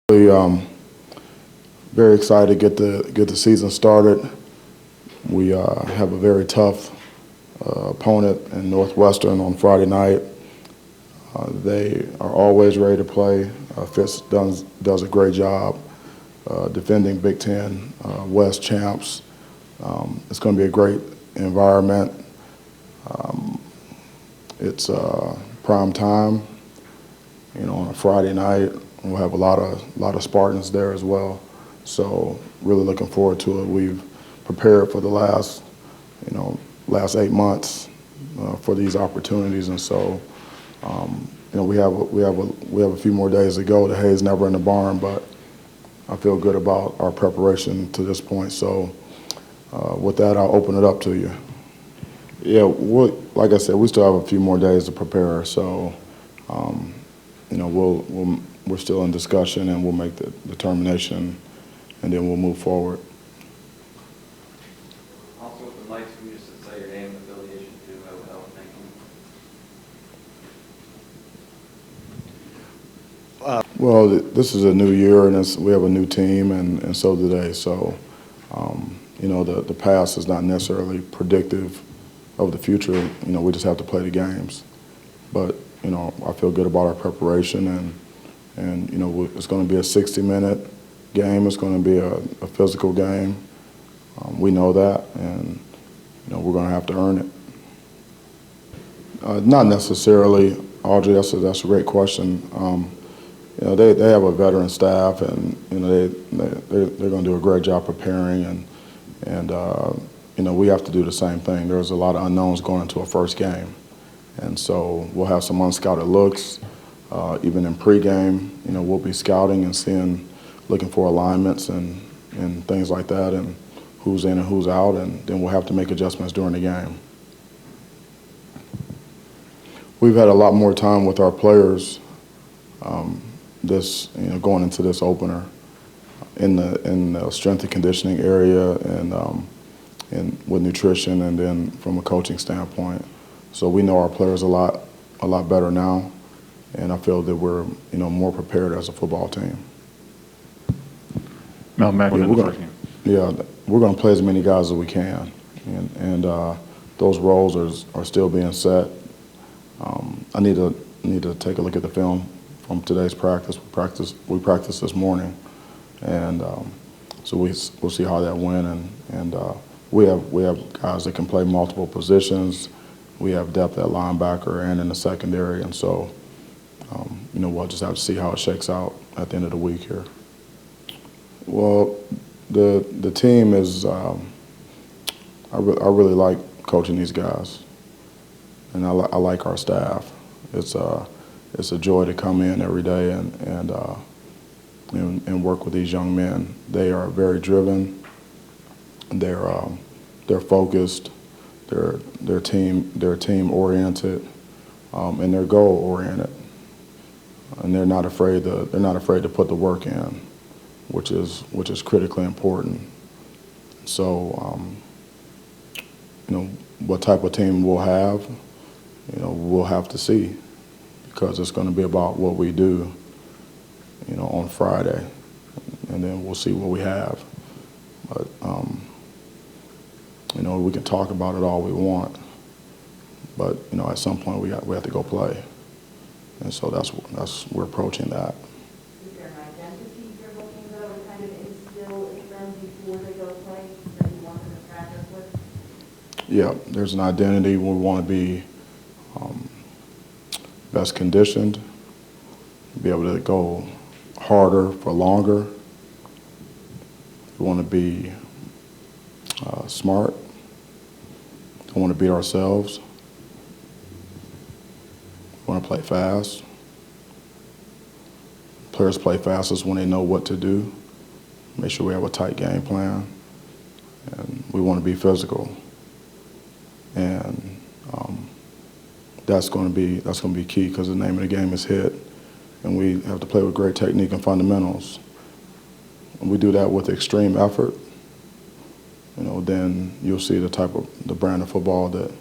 Really, very excited to get the season started. We have a very tough opponent in Northwestern on Friday night. They are always ready to play. Fitz does a great job defending Big Ten West champs. It's going to be a great environment. It's prime time, on a Friday night. We'll have a lot of Spartans there as well. So really looking forward to it. We've prepared for the last 8 months for these opportunities, and so we have a few more days to go. The hay's never in the barn, but I feel good about our preparation to this point. So with that, I'll open it up to you. Yeah, like I said, we still have a few more days to prepare. So we're still in discussion, and we'll make the determination, and then we'll move forward. Also, with the mics, can you just say your name and affiliation too? That would help. Thank you. Well, this is a new year, and we have a new team, and so do they. So, the past is not necessarily predictive of the future. We just have to play the games. But, I feel good about our preparation, and it's going to be a 60-minute game. It's going to be a physical game. We know that, and we're going to have to earn it. Not necessarily, Audrey. That's a great question. They have a veteran staff, and they're going to do a great job preparing, and we have to do the same thing. There's a lot of unknowns going into a first game, and so we'll have some unscouted looks. Even in pregame, we'll be scouting and looking for alignments and things like that, and who's in and who's out, and then we'll have to make adjustments during the game. We've had a lot more time with our players going into this opener in the strength and conditioning area and with nutrition, and then from a coaching standpoint. So we know our players a lot better now, and I feel that we're more prepared as a football team. Mel, we're going to play as many guys as we can, and those roles are still being set. I need to take a look at the film from today's practice. We practiced this morning, and so we'll see how that went. And we have guys that can play multiple positions. We have depth at linebacker and in the secondary, and so we'll just have to see how it shakes out at the end of the week here. Well, the team is I really like coaching these guys, and I like our staff. It's a joy to come in every day and work with these young men. They are very driven. They're focused. They're team oriented, and they're goal oriented. And they're not afraid to put the work in, which is critically important. So what type of team we'll have, we'll have to see, because it's going to be about what we do, on Friday, and then we'll see what we have. But we can talk about it all we want, but at some point we have to go play, and so we're approaching that. Is there an identity you're looking to kind of instill in them before they go play that you want them to practice with? Yeah, there's an identity. We want to be best conditioned, be able to go harder for longer. We want to be smart. Don't want to beat ourselves. We want to play fast. Players play fastest when they know what to do. Make sure we have a tight game plan, and we want to be physical. And that's going to be key, because the name of the game is hit, and we have to play with great technique and fundamentals. And we do that with extreme effort. Then you'll see the brand of football that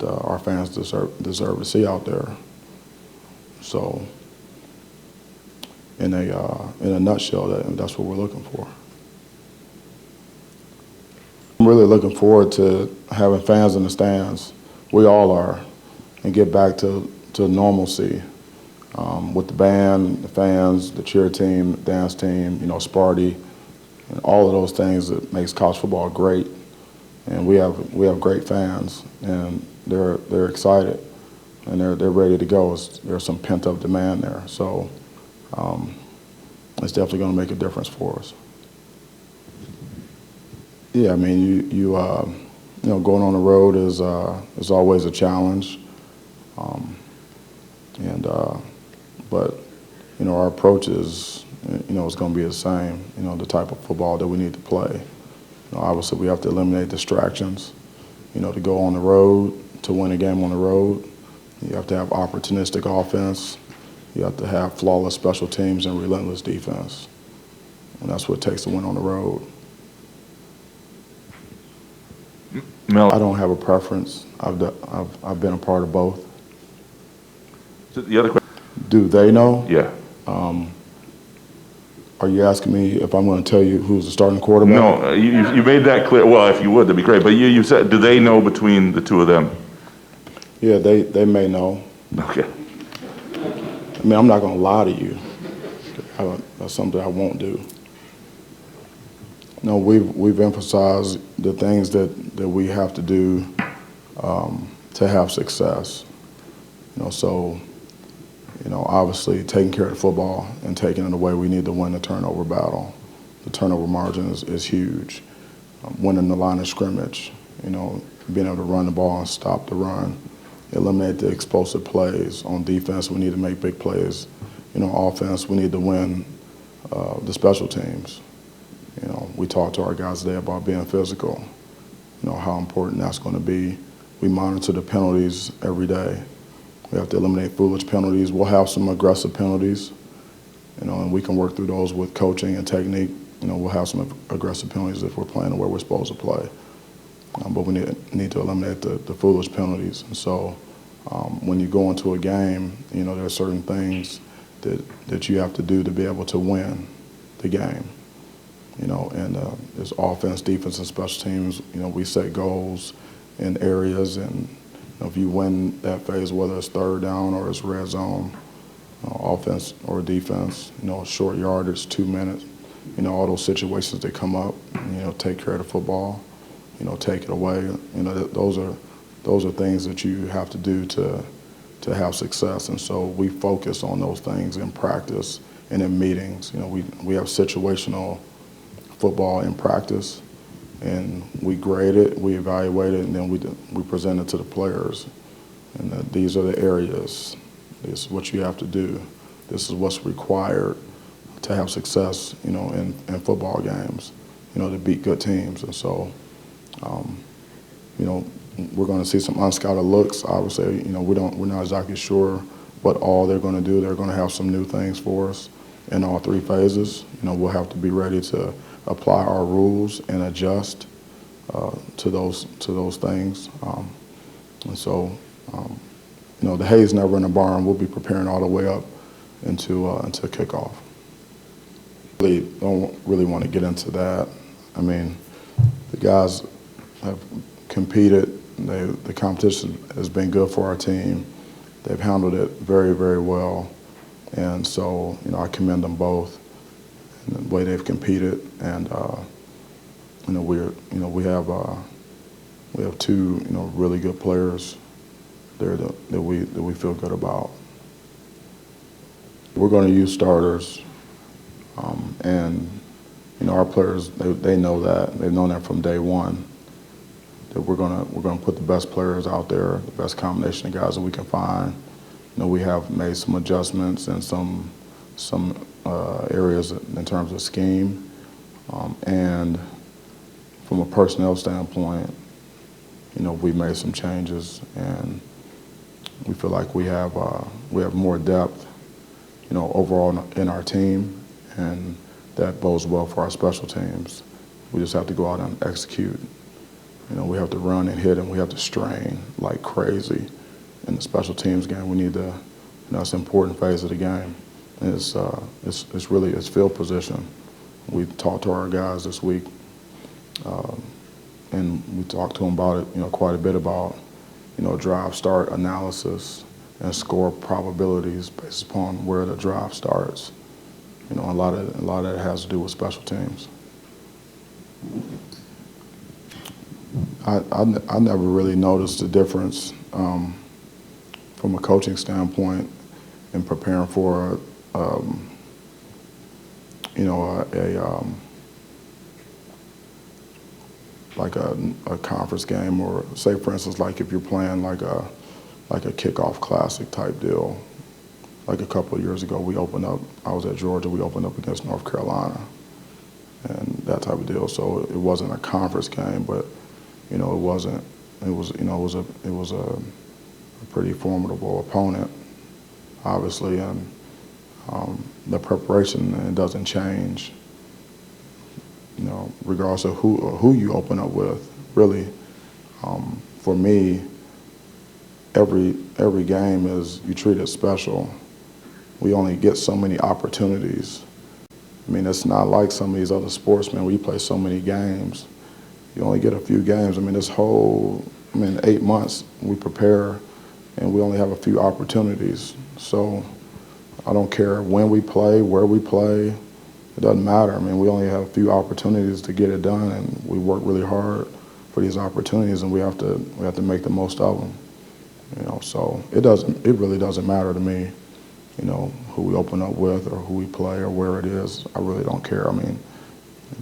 our fans deserve to see out there. So in a nutshell, that's what we're looking for. I'm really looking forward to having fans in the stands. We all are, and get back to normalcy with the band, the fans, the cheer team, the dance team, Sparty, and all of those things that makes college football great. And we have great fans, and they're excited, and they're ready to go. There's some pent up demand there, so it's definitely going to make a difference for us. Yeah, I mean, going on the road is always a challenge, but our approach is it's going to be the same. The type of football that we need to play. Obviously, we have to eliminate distractions. To go on the road, to win a game on the road, you have to have opportunistic offense. You have to have flawless special teams and relentless defense, and that's what it takes to win on the road. Mel, I don't have a preference. I've been a part of both. the other question. Do they know? Yeah. Are you asking me if I'm going to tell you who's the starting quarterback? No, you made that clear. Well, if you would, that'd be great. But you said, do they know between the two of them? Yeah, they may know. Okay. I mean, I'm not going to lie to you. That's something I won't do. No, we've emphasized the things that we have to do to have success. Obviously taking care of the football and taking it away, we need to win the turnover battle. The turnover margin is huge. Winning the line of scrimmage, being able to run the ball and stop the run, eliminate the explosive plays. On defense, we need to make big plays. Offense, we need to win the special teams. We talked to our guys today about being physical, how important that's going to be. We monitor the penalties every day. We have to eliminate foolish penalties. We'll have some aggressive penalties, and we can work through those with coaching and technique. We'll have some aggressive penalties if we're playing where we're supposed to play. But we need to eliminate the foolish penalties. And so when you go into a game, there are certain things that you have to do to be able to win the game. And there's offense, defense, and special teams. We set goals in areas, and if you win that phase, whether it's third down or it's red zone, offense or defense, short yardage, 2 minutes, all those situations that come up, take care of the football, take it away. Those are things that you have to do to have success. And so we focus on those things in practice and in meetings. We have situational football in practice, and we grade it, we evaluate it, and then we present it to the players. And these are the areas. This is what you have to do. This is what's required to have success, in football games, to beat good teams. And so, we're going to see some unscouted looks. Obviously, we're not exactly sure what all they're going to do. They're going to have some new things for us in all three phases. We'll have to be ready to apply our rules and adjust to those things. And so, the hay's never in the barn. We'll be preparing all the way up into kickoff. Don't really want to get into that. I mean, the guys have competed. The competition has been good for our team. They've handled it very, very well. And so, I commend them both in the way they've competed. And we have two really good players there that we feel good about. We're going to use starters, and our players they know that. They've known that from day one. That we're gonna put the best players out there, the best combination of guys that we can find. We have made some adjustments in some areas in terms of scheme, and from a personnel standpoint, we've made some changes, and we feel like we have more depth, overall in our team, and that bodes well for our special teams. We just have to go out and execute. We have to run and hit, and we have to strain like crazy. In the special teams game, we need to, it's an important phase of the game. it's really it's field position. We talked to our guys this week, and we talked to them about it, quite a bit about, drive start analysis and score probabilities based upon where the drive starts. A lot of that has to do with special teams. I never really noticed the difference from a coaching standpoint in preparing for like a conference game, or say for instance, like if you're playing like a kickoff classic type deal. Like a couple of years ago, I was at Georgia, we opened up against North Carolina and that type of deal. So it wasn't a conference game, but it was a pretty formidable opponent, obviously, and the preparation, it doesn't change, regardless of who you open up with. Really, for me, every game is, you treat it special. We only get so many opportunities. I mean, it's not like some of these other sportsmen where you play so many games. You only get a few games. I mean, 8 months we prepare, and we only have a few opportunities. So I don't care when we play, where we play. It doesn't matter. I mean, we only have a few opportunities to get it done, and we work really hard for these opportunities, and we have to make the most of them. So it really doesn't matter to me, who we open up with or who we play or where it is. I really don't care. I mean,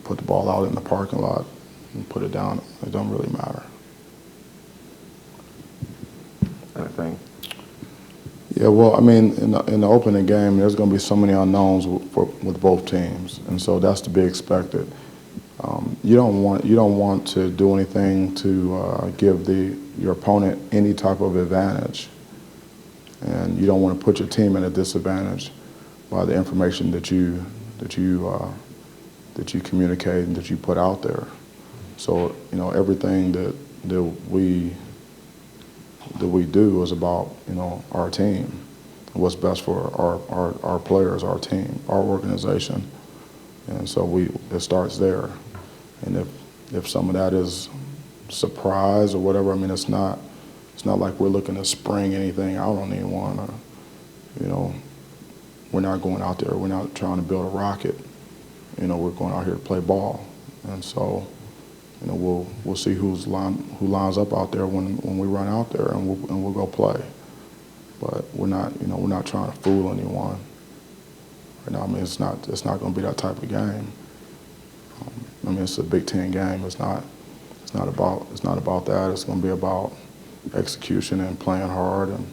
put the ball out in the parking lot and put it down. It don't really matter. Anything? Yeah, well, I mean, in the opening game, there's going to be so many unknowns with both teams, and so that's to be expected. You don't want to do anything to give your opponent any type of advantage, and you don't want to put your team at a disadvantage by the information that you communicate and that you put out there. So everything that we do is about our team, what's best for our players, our team, our organization, and so it starts there. And if some of that is surprise or whatever, I mean, it's not like we're looking to spring anything out on anyone. We're not going out there. We're not trying to build a rocket. We're going out here to play ball, and so we'll see who lines up out there when we run out there, and we'll go play. But we're not trying to fool anyone. Right now, I mean, it's not going to be that type of game. I mean, it's a Big Ten game. It's not about that. It's going to be about execution and playing hard, and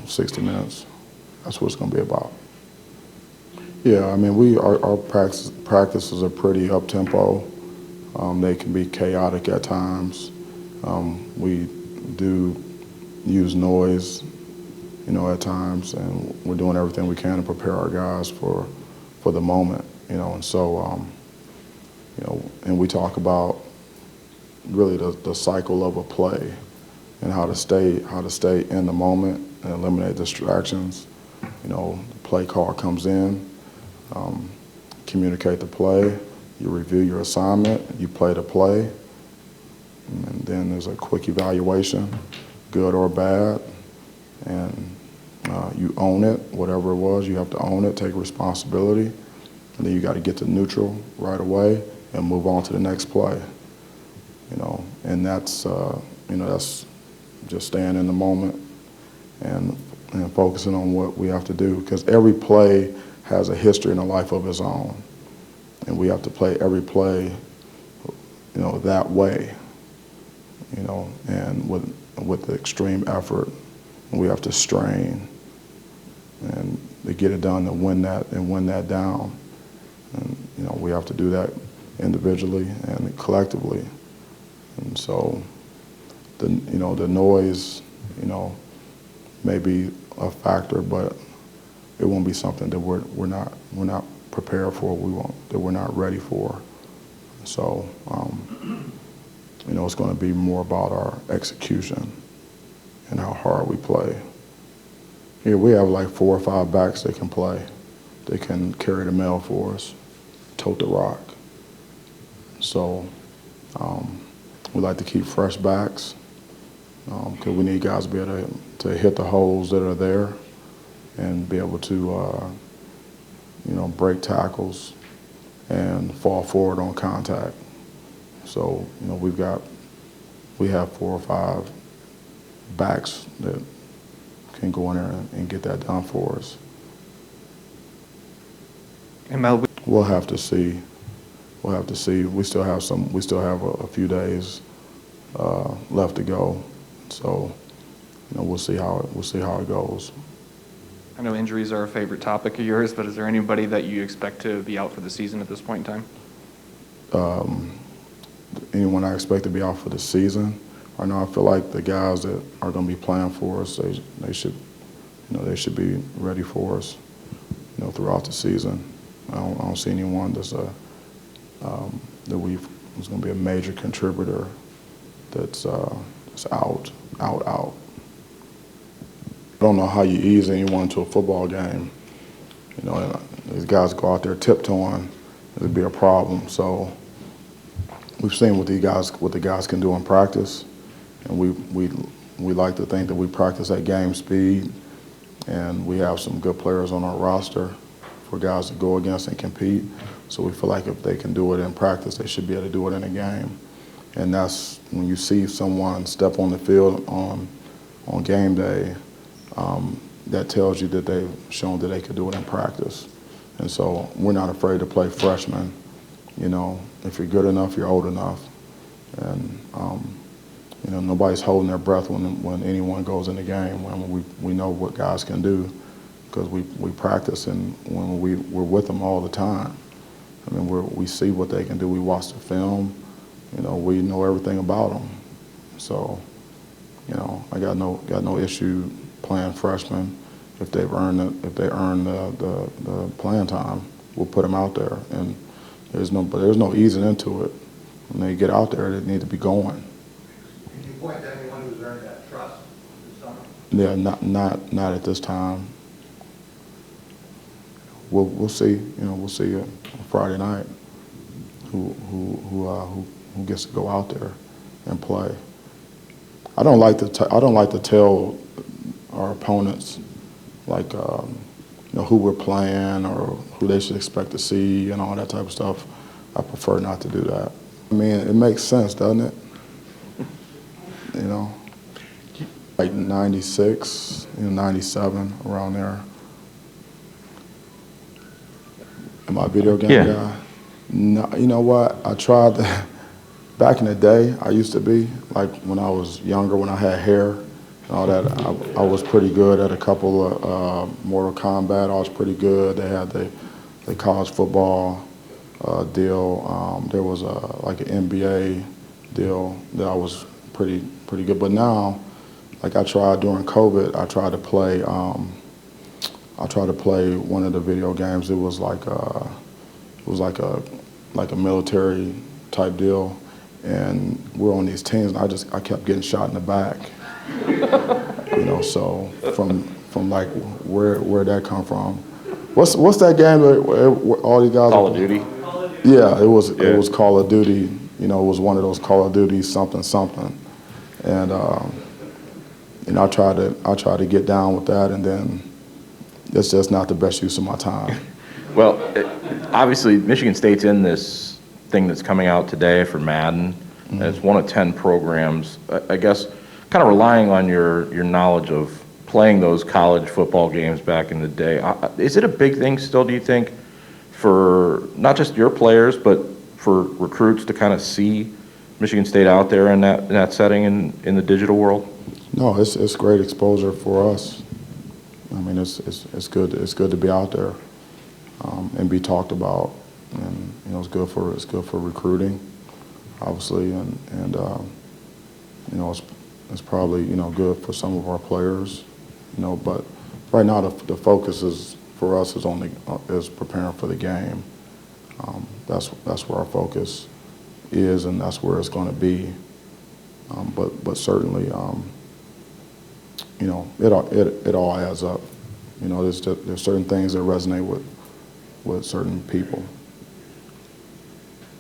60 minutes. That's what it's going to be about. Yeah, I mean, our practices are pretty up tempo. They can be chaotic at times. We do use noise, at times, and we're doing everything we can to prepare our guys for the moment, and so. And we talk about really the cycle of a play and how to stay in the moment and eliminate distractions. The play call comes in, communicate the play, you review your assignment, you play the play, and then there's a quick evaluation, good or bad, and you own it, whatever it was, you have to own it, take responsibility, and then you got to get to neutral right away and move on to the next play, and that's just staying in the moment and focusing on what we have to do, because every play has a history and a life of its own, and we have to play every play, that way, and with the extreme effort, we have to strain and to get it done and win that down, and we have to do that individually and collectively, and so the noise, may be a factor, but it won't be something that we're not prepared for. That we're not ready for. So it's going to be more about our execution and how hard we play. Yeah, we have like 4 or 5 backs that can play. They can carry the mail for us, tote the rock. So we like to keep fresh backs because we need guys to be able to hit the holes that are there and be able to, break tackles and fall forward on contact. So, we have 4 or 5 backs that can go in there and get that done for us. And Mel, We'll have to see. We still have a few days left to go. So, we'll see how it goes. I know injuries are a favorite topic of yours, but is there anybody that you expect to be out for the season at this point in time? Anyone I expect to be out for the season. Right now, I feel like the guys that are going to be playing for us, they should be ready for us, throughout the season. I don't see anyone that's who's going to be a major contributor that's out. I don't know how you ease anyone to a football game. These guys go out there tiptoeing, it'd be a problem. So we've seen what the guys can do in practice, and we like to think that we practice at game speed, and we have some good players on our roster for guys to go against and compete. So we feel like if they can do it in practice, they should be able to do it in a game. And that's when you see someone step on the field on game day, that tells you that they've shown that they could do it in practice. And so we're not afraid to play freshmen. If you're good enough, you're old enough. And, nobody's holding their breath when anyone goes in the game. When we know what guys can do because we practice and when we're with them all the time. I mean, we see what they can do. We watch the film. We know everything about them. So, I got no issue playing freshmen if they earn the playing time. We'll put them out there, and there's no easing into it. When they get out there, they need to be going. Can you point to anyone who's earned that trust this summer? Yeah, not at this time. We'll see. We'll see Friday night who gets to go out there and play. I don't like to tell our opponents who we're playing or who they should expect to see and all that type of stuff. I prefer not to do that. I mean, it makes sense, doesn't it? Like 96, 97, around there. Am I a video game guy? No, you know what? I tried to. Back in the day, I used to be, like when I was younger, when I had hair and all that, I was pretty good at a couple of Mortal Kombat. I was pretty good. They had the college football deal. There was like an NBA deal that I was pretty good. But now, like I tried during COVID, I tried to play one of the video games. It was like a military type deal. And we're on these teams, and I kept getting shot in the back. So from like where'd that come from? What's that game where all these guys? Call of Duty. Yeah, it was Call of Duty. It was one of those Call of Duty something, and I tried to get down with that, and then it's just not the best use of my time. Well, obviously, Michigan State's in this thing that's coming out today for Madden, and it's one of 10 programs. I guess kind of relying on your knowledge of playing those college football games back in the day. Is it a big thing still, do you think, for not just your players, but for recruits to kind of see Michigan State out there in that setting in the digital world? No, it's great exposure for us. I mean, it's good to be out there and be talked about. And it's good for recruiting, obviously, and it's probably good for some of our players, But right now the focus for us is preparing for the game. That's where our focus is, and that's where it's going to be. But certainly, it all adds up. You know, there's certain things that resonate with certain people.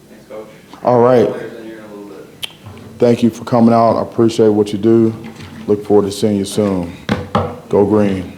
Thanks, Coach. All right. Players in here in a little bit. Thank you for coming out. I appreciate what you do. Look forward to seeing you soon. Go Green.